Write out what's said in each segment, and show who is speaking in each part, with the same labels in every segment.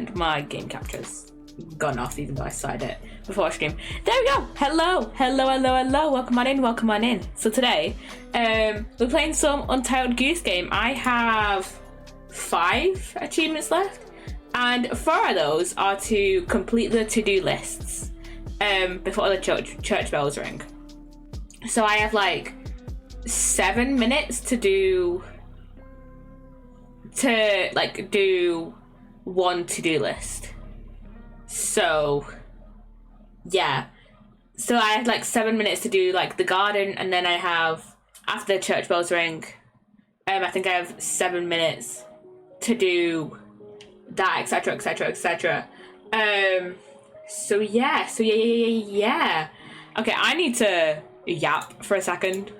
Speaker 1: and my game capture's gone off even though I started it before I stream. There we go. Hello. Welcome on in. So today, we're playing some Untitled Goose Game. I have 5 achievements left, and 4 of those are to complete the to-do lists before the church bells ring. So I have like 7 minutes to do one to-do list. So yeah, so I have like 7 minutes to do like the garden, and then I have, after the church bells ring, I think I have 7 minutes to do that, etc. So yeah. Okay, I need to yap for a second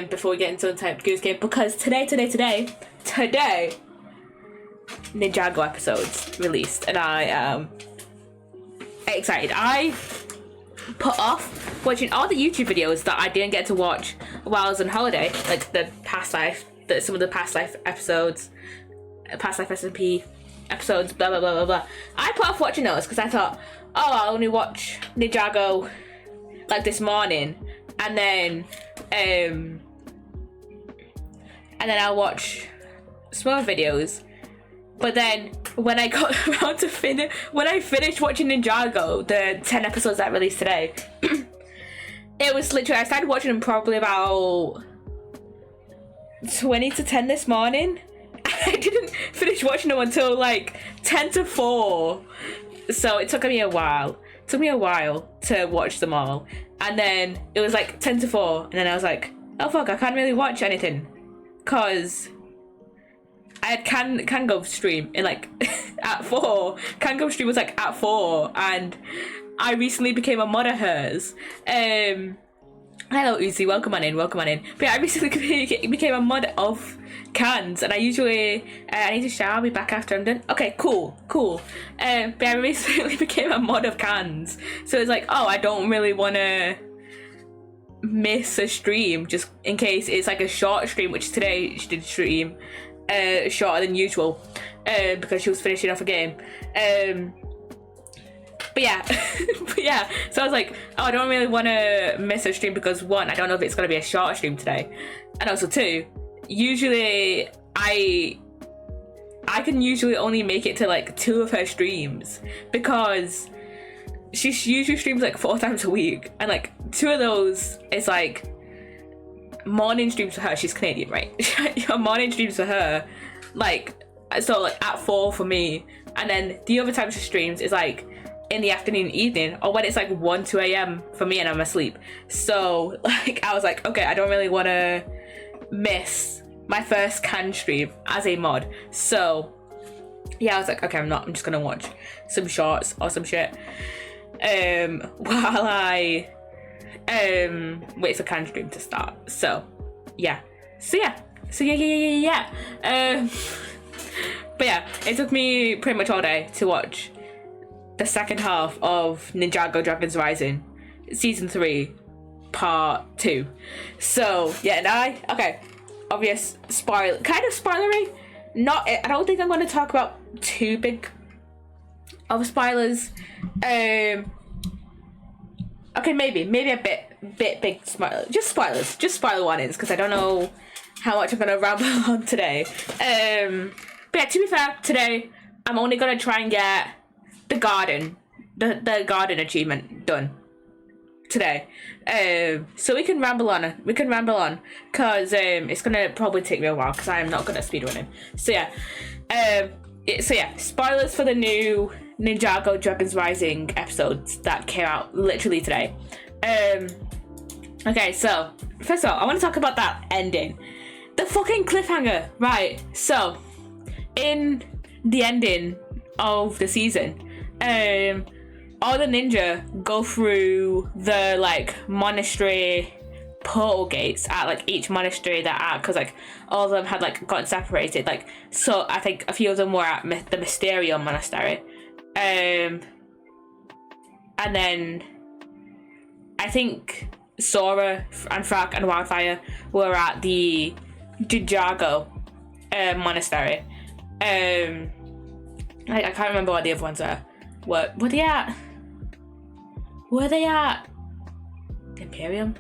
Speaker 1: before we get into the Untitled Goose Game, because today Ninjago episodes released, and I am excited. I put off watching all the YouTube videos that I didn't get to watch while I was on holiday, like some of the past life episodes, past life SMP episodes, blah blah blah blah blah. I put off watching those because I thought, oh, I'll only watch Ninjago like this morning, and then I'll watch some more videos. But then when I got around to when I finished watching Ninjago, the 10 episodes that released today, it was literally, I started watching them probably about 20 to 10 this morning. I didn't finish watching them until like 10 to 4. So it took me a while. It took me a while to watch them all. And then it was like 10 to 4. And then I was like, oh fuck, I can't really watch anything. Because I had Kango stream in like at 4. Kango stream was like at 4, and I recently became a mod of hers. Hello Uzi, welcome on in. But yeah, I recently became a mod of Cans, and I usually I need to shower, I'll be back after I'm done. Okay, cool. But I recently became a mod of Cans, so it's like, oh, I don't really want to miss a stream just in case it's like a short stream, which today she did stream shorter than usual because she was finishing off a game. But yeah, so I was like, oh, I don't really want to miss a stream because 1, I don't know if it's going to be a shorter stream today, and also 2, usually I can usually only make it to like 2 of her streams because she usually streams like 4 times a week, and like 2 of those is like morning streams for her. She's Canadian, right? Your morning streams for her, like, so like at 4 for me, and then the other time she streams is like in the afternoon, evening, or when it's like 1-2 a.m. for me and I'm asleep. So like I was like, okay, I don't really want to miss my first Can stream as a mod. So yeah, I was like, okay, I'm just gonna watch some shorts or some shit while I wait for Can stream to start. So yeah. But yeah, it took me pretty much all day to watch the second half of Ninjago Dragons Rising season 3 part 2. So yeah, and obvious spoiler, kind of spoilery. I don't think I'm going to talk about too big of spoilers. Okay, maybe a bit big spoiler. Just spoiler warnings, because I don't know how much I'm gonna ramble on today. But yeah, to be fair, today I'm only gonna try and get the garden achievement done today. So we can ramble on, because it's gonna probably take me a while, because I am not gonna speedrun him. So yeah, spoilers for the new Ninjago Dragons Rising episodes that came out literally today. Okay, so first of all, I want to talk about that ending, the fucking cliffhanger. Right, so in the ending of the season, all the ninja go through the like monastery portal gates at like each monastery they're at, because like all of them had like gotten separated. Like, so I think a few of them were at the Mysterium Monastery, and then I think Sora and Frak and Wildfire were at the Ninjago Monastery. I can't remember what the other ones are. Were they at? Were they at Imperium?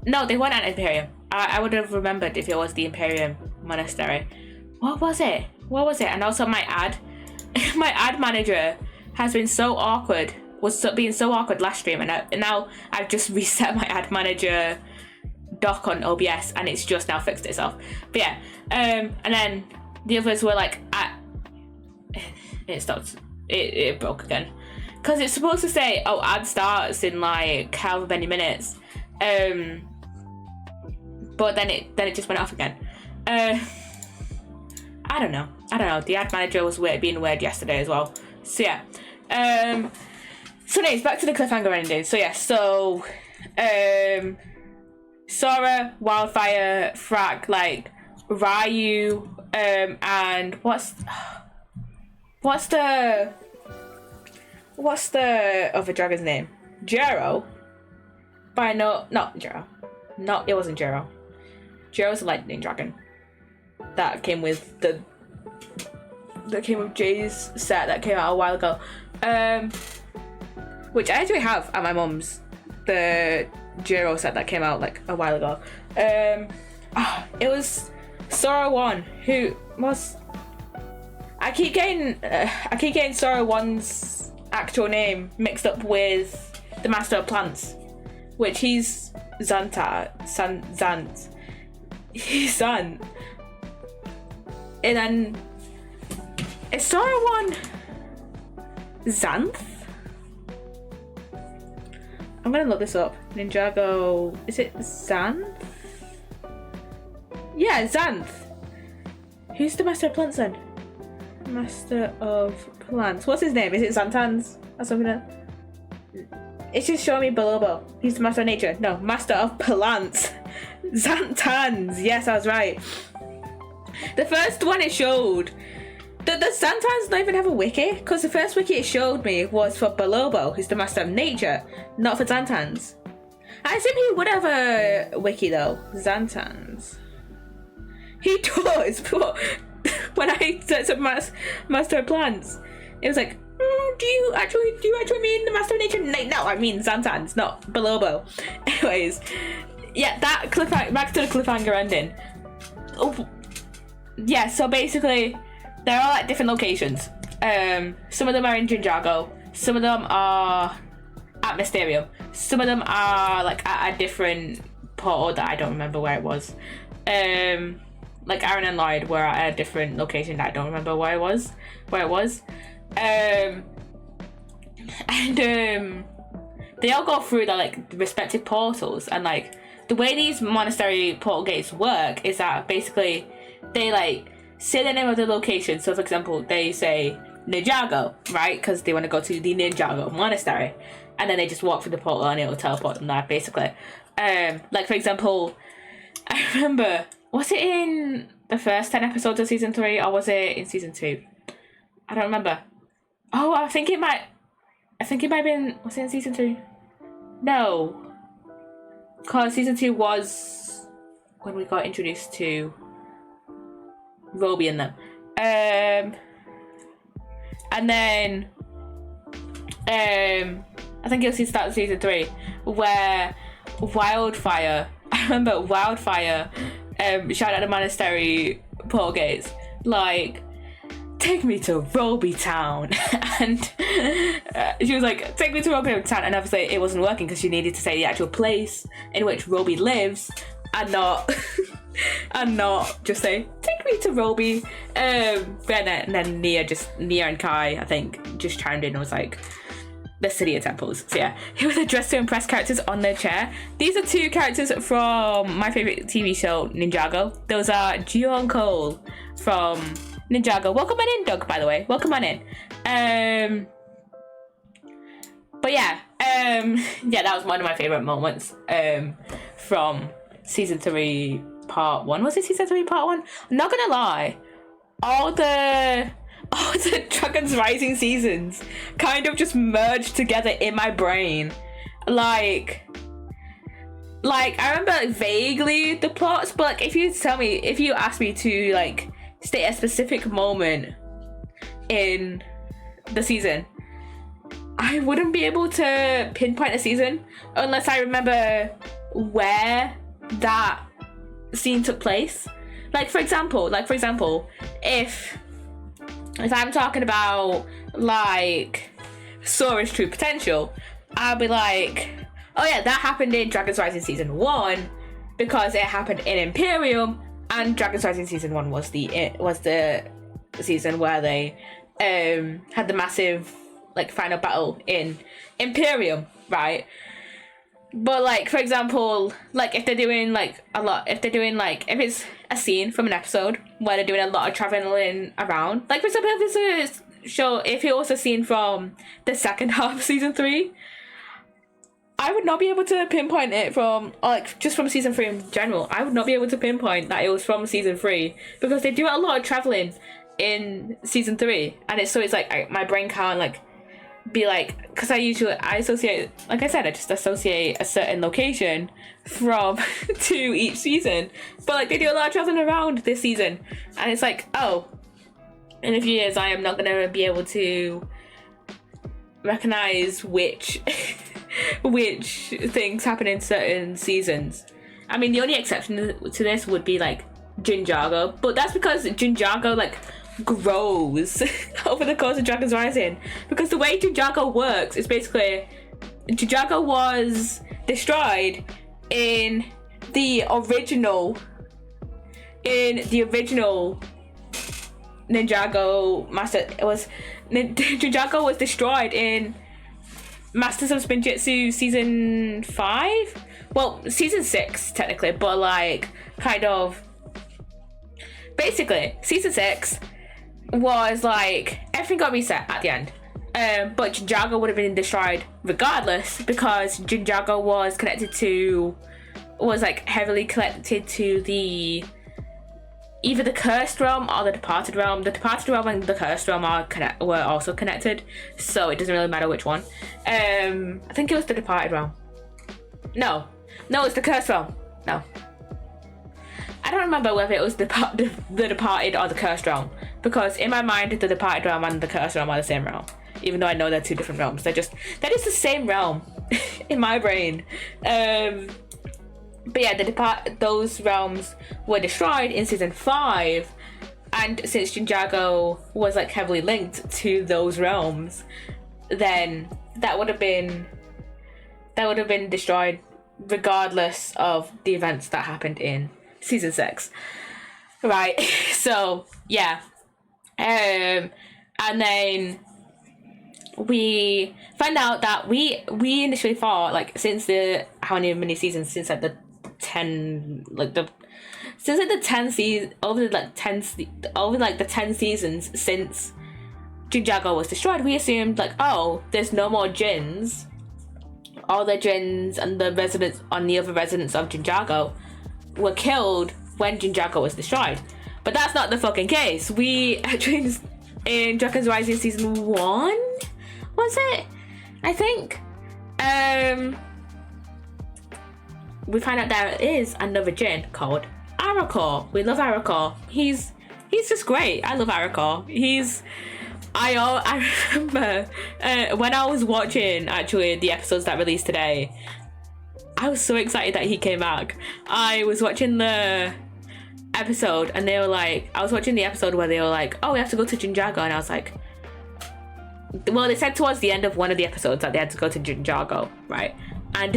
Speaker 1: No, they weren't at Imperium. I would have remembered if it was the Imperium Monastery. What was it? And also my ad manager has been so awkward. Being so awkward last stream, and now I've just reset my ad manager dock on OBS, and it's just now fixed itself. But yeah, and then the others were like, it stopped. It broke again, because it's supposed to say, oh, ad starts in like however many minutes, but then it just went off again. I don't know. The ad manager was being weird yesterday as well. So yeah. So anyways, back to the cliffhanger ending. So yeah, Sora, Wildfire, Frack, like Ryu, and what's the other dragon's name? Jero. But not Jero. No, it wasn't Jero. Jero's a lightning dragon. That came with Jay's set that came out a while ago. Which I actually have at my mum's. The Jero set that came out like a while ago. It was Sora 1, who was... I keep getting Sora 1's actual name mixed up with the Master of Plants, which he's Zant. He's Zant. And then is Sora 1 Xanth? I'm gonna look this up. Ninjago, is it Xanth? Yeah, Xanth. Who's the Master of Plants then? Master of Plants. What's his name? Is it Xantans or something else? It's just showing me Bolobo. He's the Master of Nature. No, Master of Plants. Xantans. Yes, I was right. The first one it showed. Does Xantans not even have a wiki? Because the first wiki it showed me was for Bolobo, who's the Master of Nature, not for Xantans. I assume he would have a wiki though. Xantans. He does, but when I searched up Master of Plants, it was like, do you actually mean the Master of Nature? No, I mean Xantans, not Bolobo. Anyways, yeah, that cliffhanger, back to the cliffhanger ending. Oh, yeah, so basically, they're all at different locations. Some of them are in Ninjago. Some of them are at Mysterium. Some of them are like at a different portal that I don't remember where it was. Like Aaron and Lloyd were at a different location that I don't remember where it was. And they all go through their like respective portals, and like the way these monastery portal gates work is that basically they like say the name of the location. So for example, they say Ninjago, right? Because they want to go to the Ninjago monastery, and then they just walk through the portal and it'll teleport them there basically. Like for example, I remember, was it in the first 10 episodes of season 3 or was it in season 2? I don't remember. Oh, I think it might have been, was it in season 3? No, because season 2 was when we got introduced to Roby and them. And then I think you'll see start of season 3 where Wildfire, I remember Wildfire shouted at the monastery portal gates like, take me to Roby Town. And she was like, take me to Roby Town, and obviously it wasn't working because she needed to say the actual place in which Roby lives and not just say take me to Roby. And then Nia and Kai, I think, just chimed in and was like, the City of Temples. So yeah, he was addressed to impress characters on their chair. These are 2 characters from my favorite TV show, Ninjago. Those are Gio and Cole from Ninjago. Welcome on in, Doug, by the way. Welcome on in. But yeah, that was one of my favorite moments from season 3 part 1. Was it season 3 part 1? I'm not gonna lie, all the Dragon's Rising seasons kind of just merged together in my brain. Like I remember like, vaguely the plots, but like if you ask me to like state a specific moment in the season, I wouldn't be able to pinpoint a season unless I remember where that scene took place. Like for example, if I'm talking about like Sora's true potential, I'll be like, oh yeah, that happened in Dragon's Rising season 1 because it happened in Imperium, and Dragon's Rising season 1 was the season where they had the massive like final battle in Imperium, right? But like for example, like if it's a scene from an episode where they're doing a lot of traveling around, like for example if it's a show, if it was a scene from the second half of season 3, I would not be able to pinpoint it from, or like just from season 3 in general, I would not be able to pinpoint that it was from season 3 because they do a lot of traveling in season 3, and it's like my brain can't like be like, because I associate, like I said, I just associate a certain location from to each season, but like they do a lot of traveling around this season, and it's like, oh, in a few years I am not gonna be able to recognize which which things happen in certain seasons. I mean, the only exception to this would be like Ninjago, but that's because Ninjago like grows over the course of Dragon's Rising, because the way Ninjago works is basically Ninjago was destroyed in the original Ninjago Ninjago was destroyed in Masters of Spinjitzu season 5, well season 6 technically, but like kind of basically season 6 was like everything got reset at the end, but Ninjago would have been destroyed regardless because Ninjago was like heavily connected to the either the cursed realm or the departed realm. The departed realm and the cursed realm were also connected, so it doesn't really matter which one. I think it was the departed realm. No, it's the cursed realm. No, I don't remember whether it was the departed or the cursed realm, because in my mind the departed realm and the cursed realm are the same realm, even though I know they're two different realms. That is the same realm in my brain. But yeah, those realms were destroyed in season 5, and since Ninjago was like heavily linked to those realms, then that would have been destroyed regardless of the events that happened in season 6, right? So yeah, and then we find out that we initially thought, like, since the how many seasons since like the 10 like the since like the 10 seasons over the 10 seasons since Ninjago was destroyed, we assumed like, oh, there's no more Jins. All the Jins and the other residents of Ninjago were killed when Ninjago was destroyed. But that's not the fucking case. We actually, in Dragon's Rising season 1, was it? I think. We find out there is another Jin called Arakor. We love Arakor. He's just great. I love Arakor. I remember when I was watching actually the episodes that released today, I was so excited that he came back. I was watching the episode and they were like, I was watching the episode where they were like, oh, we have to go to Ninjago, and I was like, well, they said towards the end of one of the episodes that they had to go to Ninjago, right? And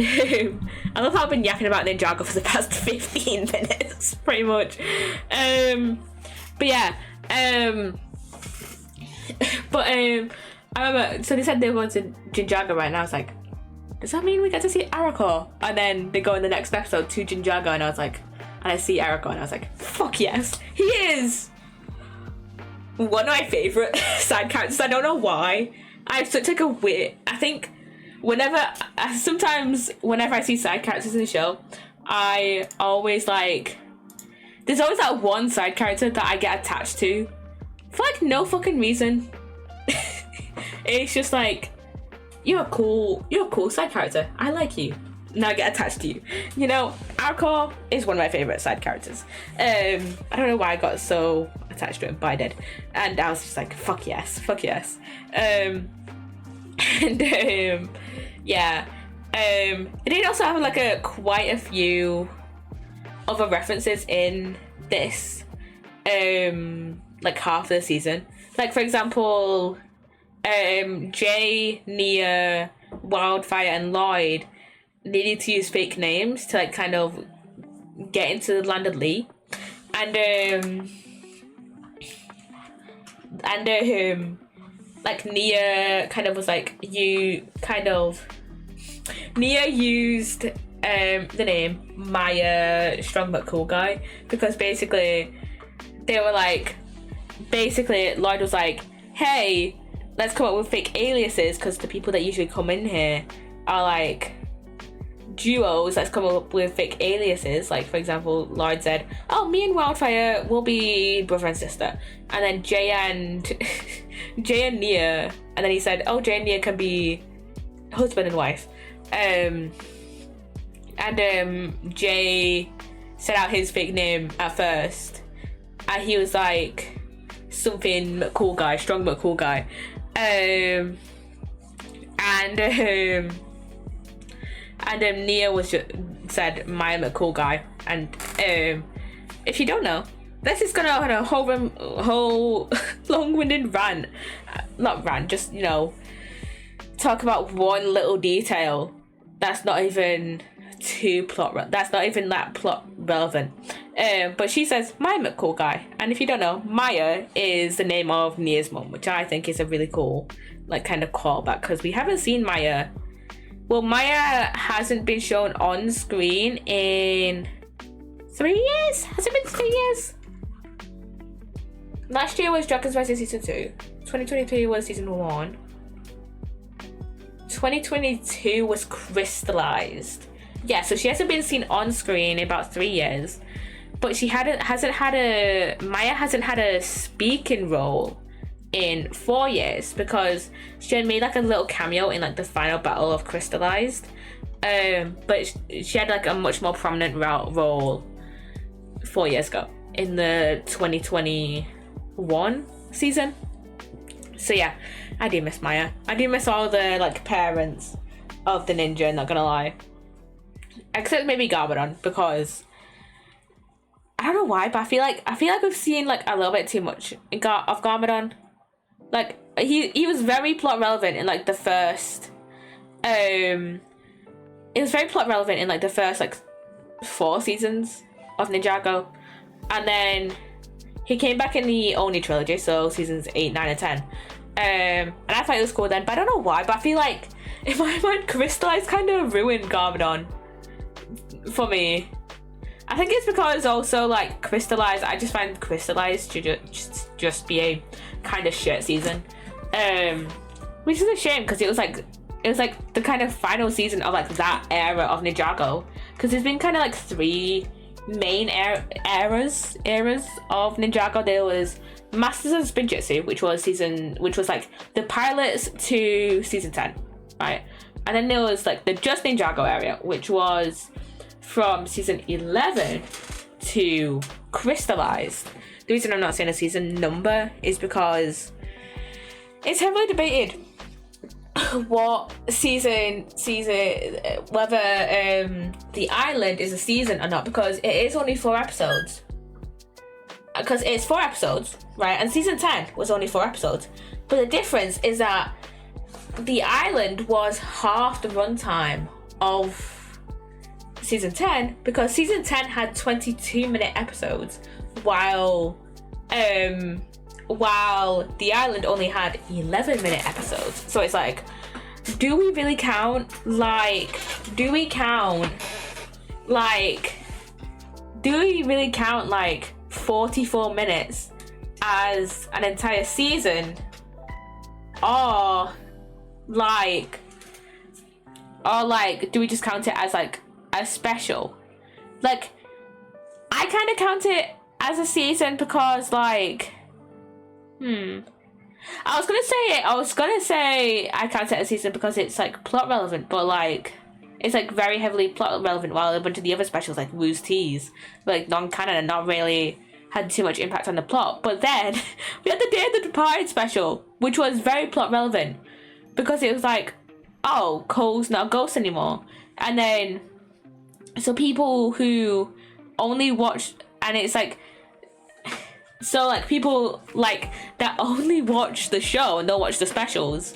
Speaker 1: I love how I've been yapping about Ninjago for the past 15 minutes, pretty much. But yeah, I remember, so they said they were going to Ninjago, right? And I was like, does that mean we get to see Arakor? And then they go in the next episode to Ninjago, and I was like, and I see Arakor, and I was like, fuck yes, he is one of my favourite side characters. I don't know why. I have such like a weird, I think sometimes whenever I see side characters in the show, I always like, there's always that one side character that I get attached to for like no fucking reason. It's just like, you're a cool side character. I like you. now get attached to you. You know, Arcor is one of my favorite side characters. I don't know why I got so attached to him, but I did. And I was just like, fuck yes. Yeah. It did also have like quite a few other references in this, like half of the season. Like, for example, Jay, Nia, Wildfire, and Lloyd needed to use fake names to like kind of get into the land of Lee, and like Nia kind of was like Nia used the name Maya Strong But Cool Guy because basically they were like, Lloyd was like, hey, let's come up with fake aliases because the people that usually come in here are like duos. Let's come up with fake aliases. Like, for example, Lloyd said, oh, me and Wildfire will be brother and sister. And then Jay and Nia. And then he said, oh, Jay and Nia can be husband and wife. Jay said out his fake name at first. And he was like something cool guy, strong but cool guy. Nia was just said Maya McCool guy. And if you don't know, this is gonna on a whole long-winded rant. Not rant, just, you know, talk about one little detail that's not even that plot relevant. But she says Maya McCool guy, and if you don't know, Maya is the name of Nia's mom, which I think is a really cool like kind of callback because we haven't seen Maya. Well, Maya hasn't been shown on screen in 3 years. Has it been 3 years? Last year was Dragons Rising season 2. 2023 was season 1. 2022 was Crystallized. Yeah, so she hasn't been seen on screen in about 3 years. But Maya hasn't had a speaking role in 4 years because she had made like a little cameo in like the final battle of Crystallized. But she had like a much more prominent role 4 years ago in the 2021 season. So yeah, I do miss Maya. I do miss all the like parents of the ninja, not gonna lie. Except maybe Garmadon, because I don't know why, but I feel like we've seen like a little bit too much of Garmadon. Like he was very plot relevant in like the first it was very plot relevant in like the first like 4 seasons of Ninjago, and then he came back in the Oni trilogy, so seasons 8, 9, and 10. And I thought it was cool then, but I don't know why, but I feel like in my mind Crystallized kind of ruined Garmadon for me. I think it's because also like Crystallized, I just find Crystallized to just be a kind of shit season, which is a shame because it was like the kind of final season of like that era of Ninjago, because there's been kind of like 3 main eras of Ninjago. There was Masters of Spinjitzu, which was like the pilots to season 10, right? And then there was like the Just Ninjago area, which was from season 11 to Crystallized. The reason I'm not saying a season number is because it's heavily debated what whether the island is a season or not, because it is only 4 episodes. Because it's 4 episodes, right? And season 10 was only 4 episodes. But the difference is that the island was half the runtime of season 10, because season 10 had 22-minute episodes, while the island only had 11-minute episodes. So it's like, do we really count 44 minutes as an entire season, or do we just count it as like a special? Like, I kind of count it as a season because like I was gonna say I count it as a season because it's like plot relevant, but like it's like very heavily plot relevant, while a bunch of the other specials like Wu's Teas, like non-canon and not really had too much impact on the plot. But then we had the Day of the Departed special, which was very plot relevant because it was like, oh, Cole's not a ghost anymore. And then so people who only watch, and it's like, so like people like that only watch the show and don't watch the specials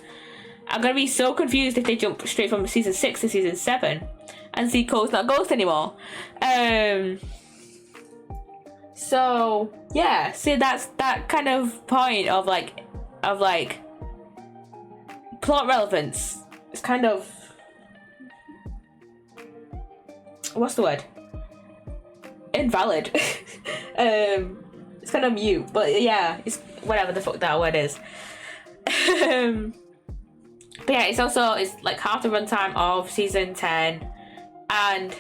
Speaker 1: are gonna be so confused if they jump straight from season 6 to season 7 and see Cole's not a ghost anymore. So yeah, see, that's that kind of point of like plot relevance. It's kind of, what's the word? Invalid. It's kind of mute, but yeah, it's whatever the fuck that word is. But yeah, it's like half the runtime of season 10, and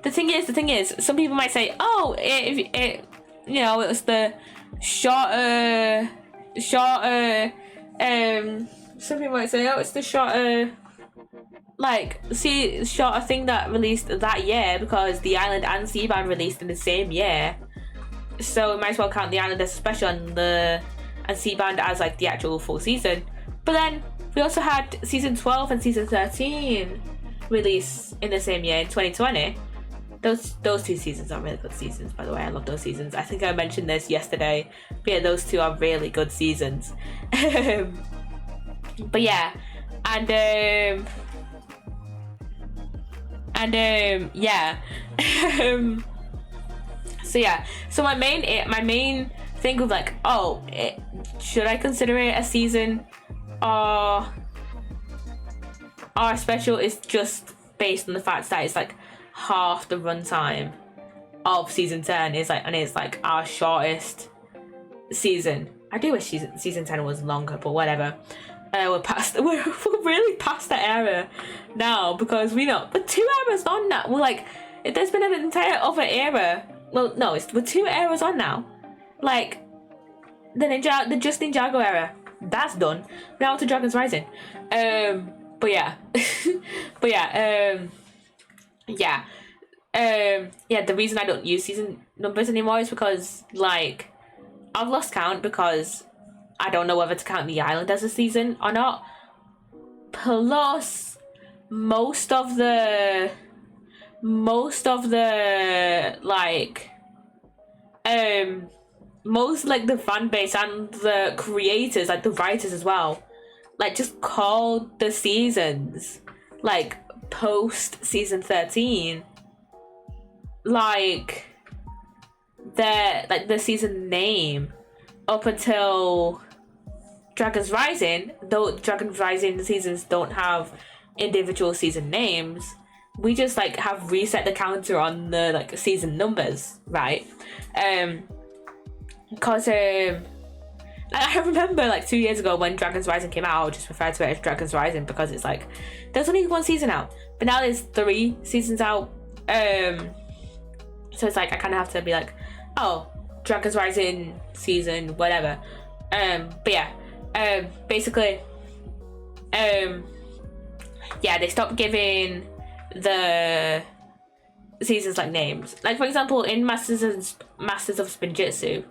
Speaker 1: the thing is, some people might say, oh, it was the shorter. Some people might say, oh, it's the shorter, shorter thing that released that year because The Island and Seabound released in the same year. So we might as well count The Island as a special and Seabound as like the actual full season. But then we also had season 12 and season 13 release in the same year in 2020. Those two seasons are really good seasons, by the way. I love those seasons. I think I mentioned this yesterday. But yeah, those two are really good seasons. But yeah, and yeah. So my main thing of like, should I consider it a season or a special, is just based on the fact that it's like half the runtime of season 10 is like, and it's like our shortest season. I do wish season 10 was longer, but whatever. We're really past that era now, because we know, but 2 eras on now. We're like, there's been an entire other era. Well, no, we're 2 eras on now. Like the Ninjago era, that's done. Now on to Dragon's Rising. But yeah, the reason I don't use season numbers anymore is because like I've lost count, because I don't know whether to count The Island as a season or not. Plus, most of the the fan base and the creators, like the writers as well, like just called the seasons like post season 13 like the season name up until Dragon's Rising. Though Dragon's Rising seasons don't have individual season names, we just like have reset the counter on the like season numbers, right? Because I remember like 2 years ago when Dragon's Rising came out, I would just refer to it as Dragon's Rising because it's like there's only 1 season out, but now there's 3 seasons out. So it's like I kind of have to be like, oh, Dragon's Rising season whatever. But yeah, basically, they stopped giving the seasons like names. Like for example, in Masters of Spinjitzu,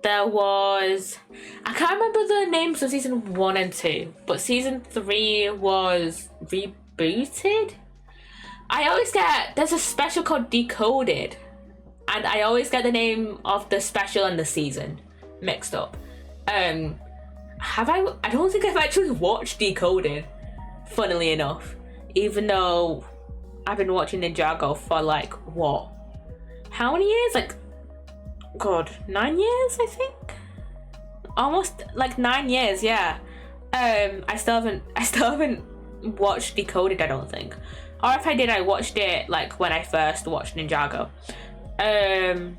Speaker 1: there was, I can't remember the names of season 1 and 2, but season 3 was rebooted. I always get, there's a special called Decoded, and I always get the name of the special and the season mixed up. I don't think I've actually watched Decoded, funnily enough, even though I've been watching Ninjago for like what? How many years? Like, God, 9 years, I think? Almost like 9 years, yeah. I still haven't watched Decoded, I don't think. Or if I did, I watched it like when I first watched Ninjago. And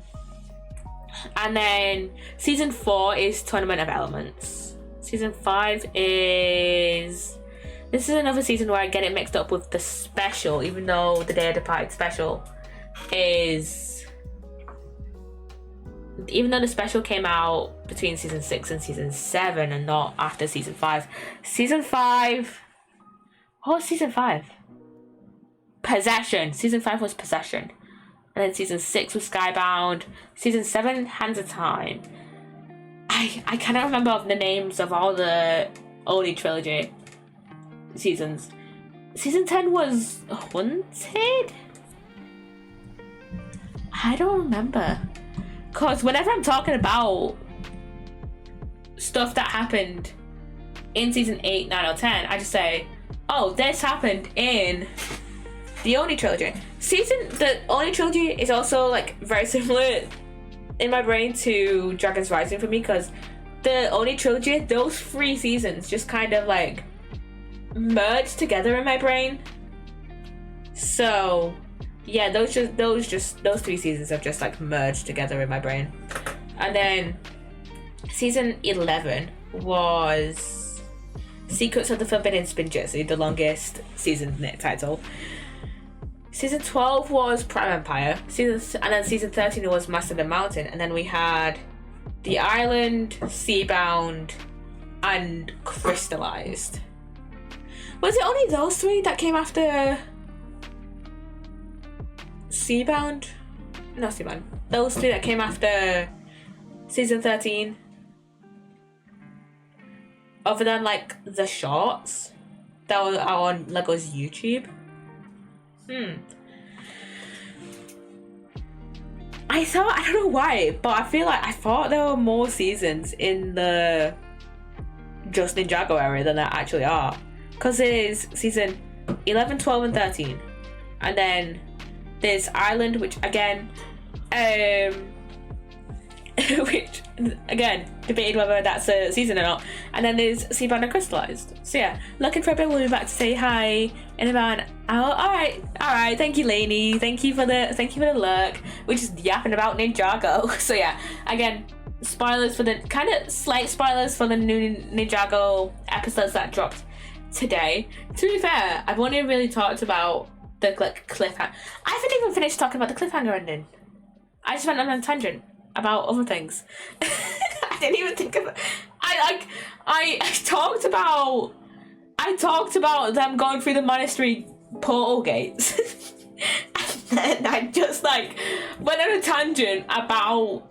Speaker 1: then season 4 is Tournament of Elements. Season 5 is, this is another season where I get it mixed up with the special, even though the Day of Departed special is, even though the special came out between season 6 and season 7 and not after season 5. Season 5, what was season 5? Possession. Season 5 was Possession. And then season 6 was Skybound. Season 7, Hands of Time. I cannot remember the names of all the Oni trilogy seasons. Season 10 was Haunted? I don't remember. Because whenever I'm talking about stuff that happened in season 8, 9, or 10, I just say, oh, this happened in the Oni trilogy. The Oni trilogy is also like very similar in my brain to Dragon's Rising for me, because the Oni trilogy, those 3 seasons just kind of like merged together in my brain. So yeah, those 3 seasons have just like merged together in my brain. And then season 11 was Secrets of the Forbidden Spinjitzu, the longest season title. Season 12 was Prime Empire. And then season 13 was Master of the Mountain. And then we had The Island, Seabound, and Crystallized. Was it only those 3 that came after Seabound? No, Seabound. Those 3 that came after season 13? Other than like the shorts that are on Lego's YouTube. I don't know why, but I thought there were more seasons in the just Ninjago area than there actually are. Because there's season 11, 12, and 13. And then there's Island, which again, debated whether that's a season or not. And then there's Seabound and Crystallized. So yeah, looking for a bit. We'll be back to say hi in about an hour. All right. Thank you, Lainey. Thank you for the look. We're just yapping about Ninjago. So yeah, again, spoilers for the slight spoilers for the new Ninjago episodes that dropped today. To be fair, I've only really talked about the cliffhanger. I haven't even finished talking about the cliffhanger ending. I just went on a tangent about other things. I didn't even think of it. I talked about them going through the monastery portal gates. And then I just like went on a tangent about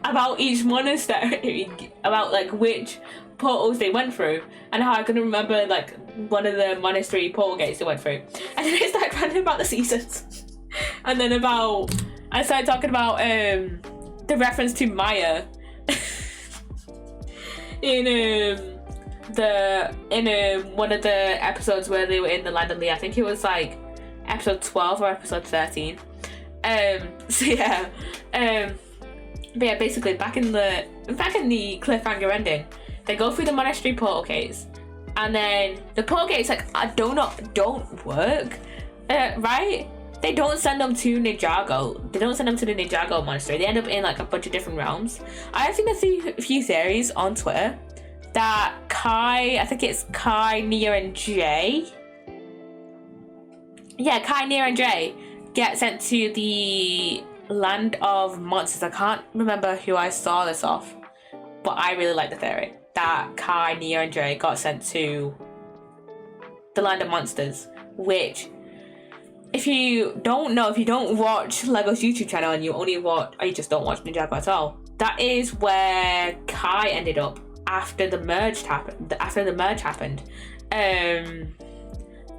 Speaker 1: about each monastery, about like which portals they went through and how I couldn't remember like one of the monastery portal gates they went through. And then I started ranting about the seasons. And then I started talking about the reference to Maya in one of the episodes where they were in the land of Lee. I think it was like episode 12 or episode 13. So yeah, but yeah, basically back in the cliffhanger ending, they go through the monastery portal gates, and then the portal gates like don't work, right? They don't send them to Ninjago. They don't send them to the Ninjago monastery. They end up in like a bunch of different realms. I think there's a few theories on Twitter that I think it's Kai, Nia, and Jay. Yeah, Kai, Nia, and Jay get sent to the land of monsters. I can't remember who I saw this off, but I really like the theory that Kai, Nia, and Jay got sent to the land of monsters, which, if you don't watch Lego's YouTube channel and you just don't watch Ninjago at all, that is where Kai ended up after the merge happened.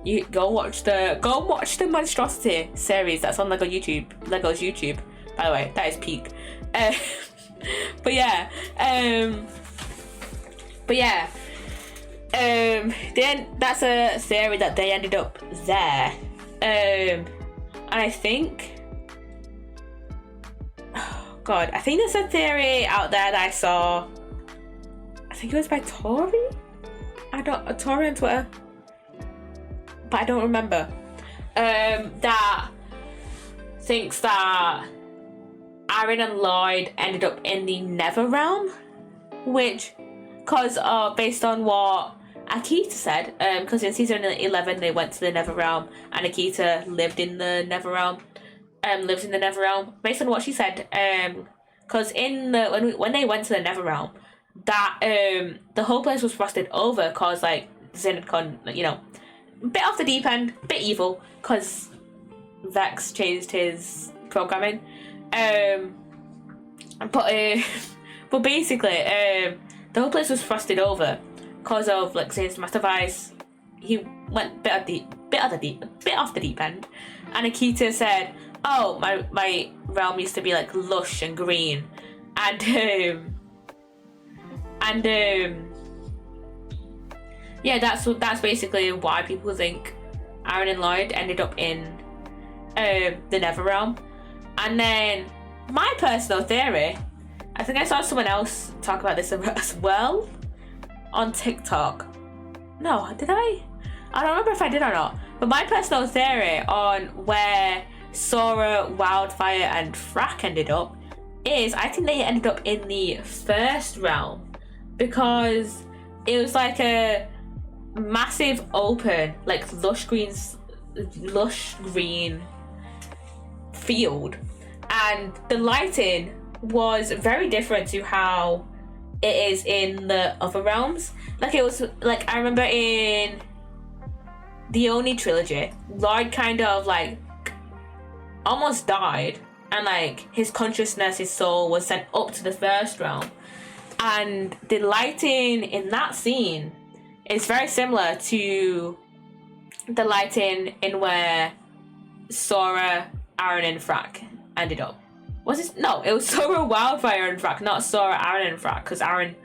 Speaker 1: You go watch the Monstrosity series that's on Lego's YouTube. By the way, that is peak. But yeah, then that's a theory that they ended up there. And I think, I think there's a theory out there that I saw. I think it was by Tori. Tori on Twitter, but I don't remember. That thinks that Aaron and Lloyd ended up in the Nether Realm, which, based on what Akita said, because in season 11 they went to the Nether Realm and Akita lived in the Nether Realm. Based on what she said, because when they went to the Nether Realm, that the whole place was frosted over, cause like Zenitcon, bit off the deep end, bit evil, because Vex changed his programming. But basically, the whole place was frosted over because of, like, saying Master Vice. He went bit off the deep end, and Akita said, "Oh, my realm used to be like lush and green," and yeah, that's basically why people think Aaron and Lloyd ended up in the Nether realm. And then my personal theory, I think I saw someone else talk about this as well on TikTok. No, did I? I don't remember if I did or not. But my personal theory on where Sora, Wildfire, and Frack ended up is I think they ended up in the first realm, because it was like a massive open, like lush green field, and the lighting was very different to how it is in the other realms. Like, it was like, I remember in the Oni trilogy, Lloyd kind of like almost died, and like his consciousness, his soul was sent up to the first realm, and the lighting in that scene is very similar to the lighting in where Sora, Aaron, and Frack ended up. Was it? No, it was Sora, Wildfire, and Frack, not Sora, Aaron, and Frack, because Aaron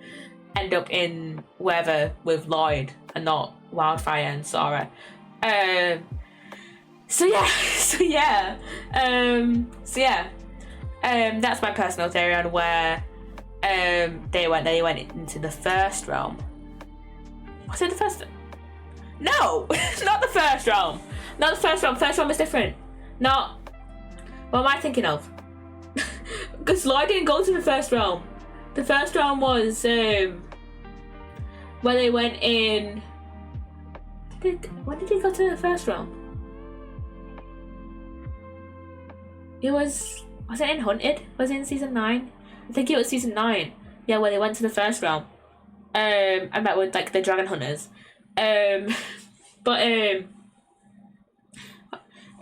Speaker 1: ended up in wherever with Lloyd and not Wildfire and Sora. So yeah, that's my personal theory on where they went into the first realm. Was it the first? No, not the first realm. Not the first realm. First realm is different. Not. What am I thinking of? Because Lloyd didn't go to the first realm. The first realm was where they went in. When did he go to the first realm? It was it in Hunted? Was it in season 9? I think it was season 9. Yeah, where they went to the first realm. I met with like the dragon hunters. But it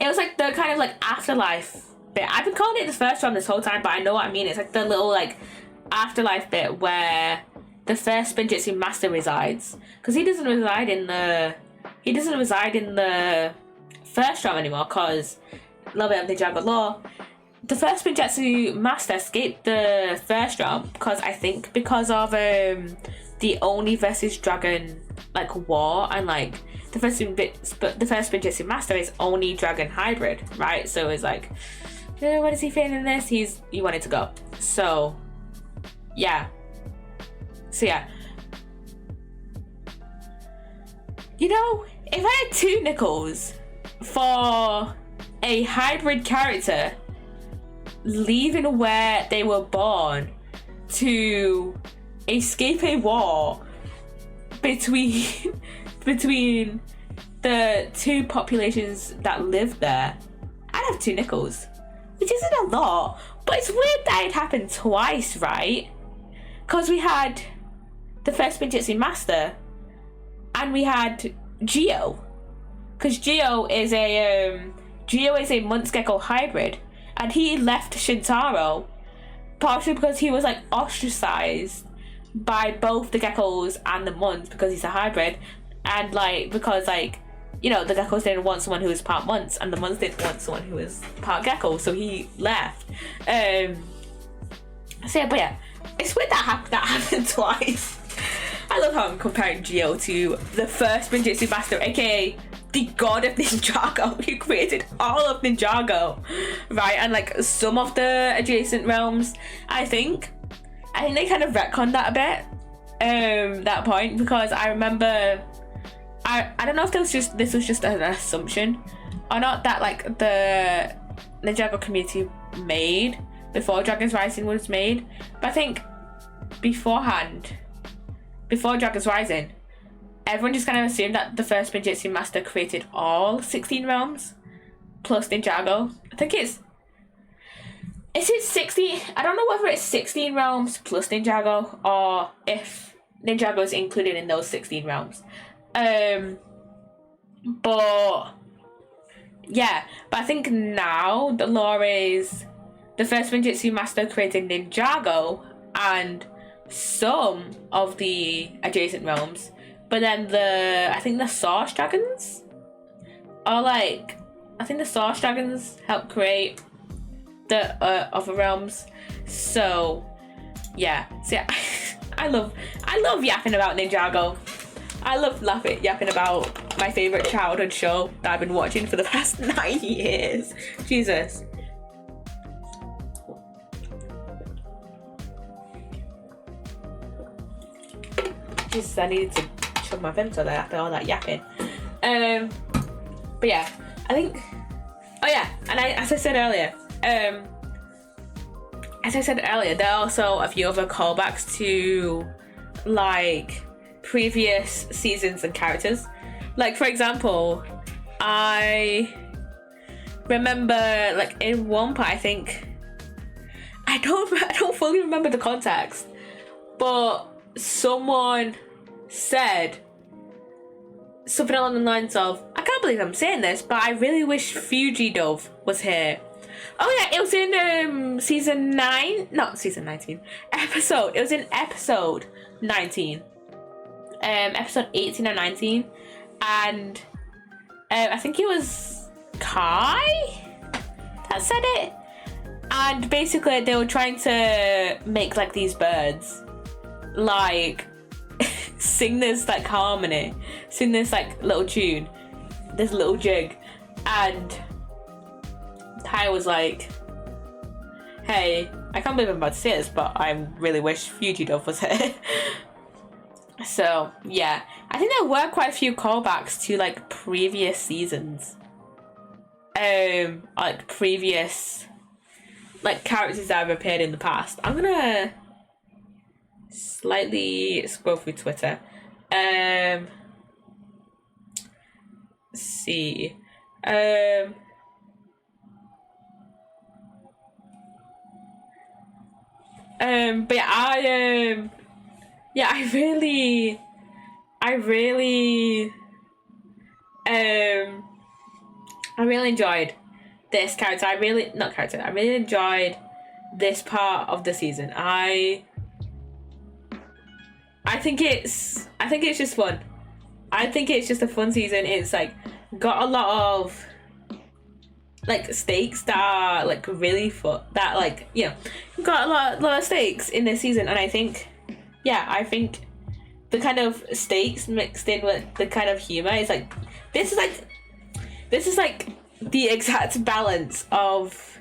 Speaker 1: was like the kind of like afterlife bit. I've been calling it the first realm this whole time, but I know what I mean. It's like the little like afterlife bit where the first Spinjitzu master resides, because he doesn't reside in the first realm anymore, because love it of Ninjago lore. The first Spinjitzu master escaped the first realm because of the Oni versus Dragon like war, and like the first Spinjitzu master is Oni Dragon hybrid, right? So it's like, what is he feeling in this? He wanted to go. So yeah. You know, if I had 2 nickels for a hybrid character leaving where they were born to escape a war between the 2 populations that live there, I'd have 2 nickels, which isn't a lot, but it's weird that it happened twice, right? Because we had the first Spinjitzu master, and we had Geo, because Geo is a Munsgecko hybrid, and he left Shintaro partially because he was like ostracized by both the geckos and the Muns because he's a hybrid, and like because like, you know, the geckos didn't want someone who was part Muns, and the Muns didn't want someone who was part gecko, so he left. But yeah, it's weird that happened twice. I love how I'm comparing Geo to the first Ninjitsu master, aka the god of Ninjago, who created all of Ninjago, right? And like some of the adjacent realms. I think they kind of retconned that a bit, that point, because I remember, I don't know if this was just an assumption or not, that like the Ninjago community made before Dragon's Rising was made, but I think before Dragon's Rising, everyone just kind of assumed that the first Ninjitsu master created all 16 realms plus Ninjago. I think is it 16? I don't know whether it's 16 realms plus Ninjago, or if Ninjago is included in those 16 realms. But yeah, but I think now the law is the first Ninjutsu master created Ninjago and some of the adjacent realms, but then I think the Source Dragons are like, I think the Source Dragons help create the other realms. So yeah, I love yapping about Ninjago. I love yapping about my favorite childhood show that I've been watching for the past 9 years. Jesus. Jesus, I needed to shove my vento there after all that yapping. But yeah, I think. Oh yeah, and as I said earlier, there are also a few other callbacks to like previous seasons and characters. Like, for example, I remember like in one part, I think I don't fully remember the context, but someone said something along the lines of, I can't believe I'm saying this, but I really wish Fuji Dove was here. Oh yeah, it was in season 9, not season 19, episode, it was in episode 19, episode 18 or 19, and I think it was Kai that said it, and basically they were trying to make like these birds like sing this like harmony, sing this like little tune, this little jig, and Kai was like, hey, I can't believe I'm about to say this, but I really wish Fuji Dove was here. So yeah, I think there were quite a few callbacks to like previous seasons, like previous like characters that have appeared in the past. I'm gonna slightly scroll through Twitter. Let's see. But yeah, I really enjoyed this character. I really enjoyed this part of the season. I think it's just fun. I think it's just a fun season. It's like got a lot of like stakes that are like really fun. That like, you know, got a lot of stakes in this season, and I think the kind of stakes mixed in with the kind of humor is like this is like the exact balance of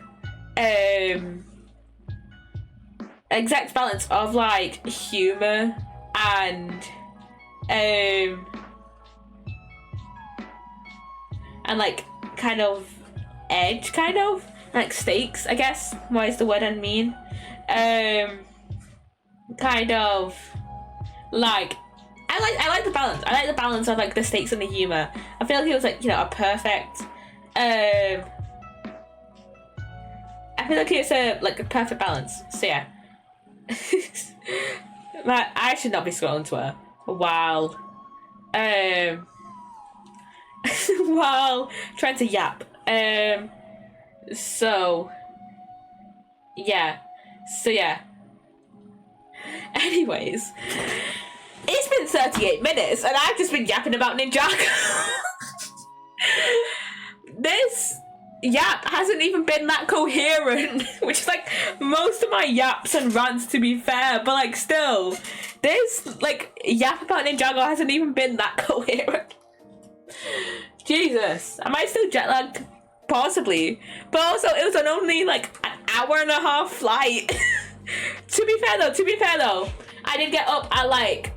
Speaker 1: like humor and like kind of edge, kind of like stakes, I guess, what is the word I mean, kind of like I like the balance. I like the balance of like the stakes and the humor. I feel like it was like, you know, a perfect I feel like it's a perfect balance. So yeah. But I should not be scrolling Twitter while while trying to yap. So yeah. Anyways, it's been 38 minutes and I've just been yapping about Ninjago. This yap hasn't even been that coherent, which is like most of my yaps and rants, to be fair, but like still, this like yap about Ninjago hasn't even been that coherent. Jesus, am I still jet lagged? Possibly, but also it was an only like an hour and a half flight. To be fair though, I did get up at like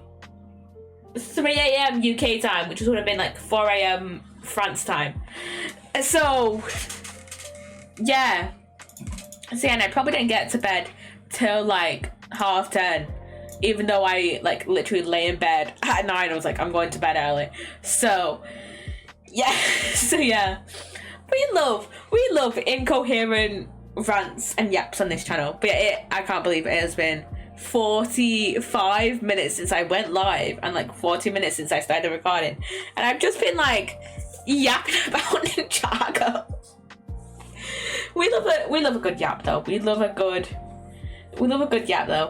Speaker 1: 3 a.m. UK time, which would have been like 4 a.m. France time. So yeah, and I probably didn't get to bed till like 10:30, even though I like literally lay in bed at 9. I was like, I'm going to bed early. So yeah. We love incoherent rants and yaps on this channel. But yeah, I can't believe it has been 45 minutes since I went live and like 40 minutes since I started recording, and I've just been like yapping about Ninjago. We love a good yap though. We love a good yap though.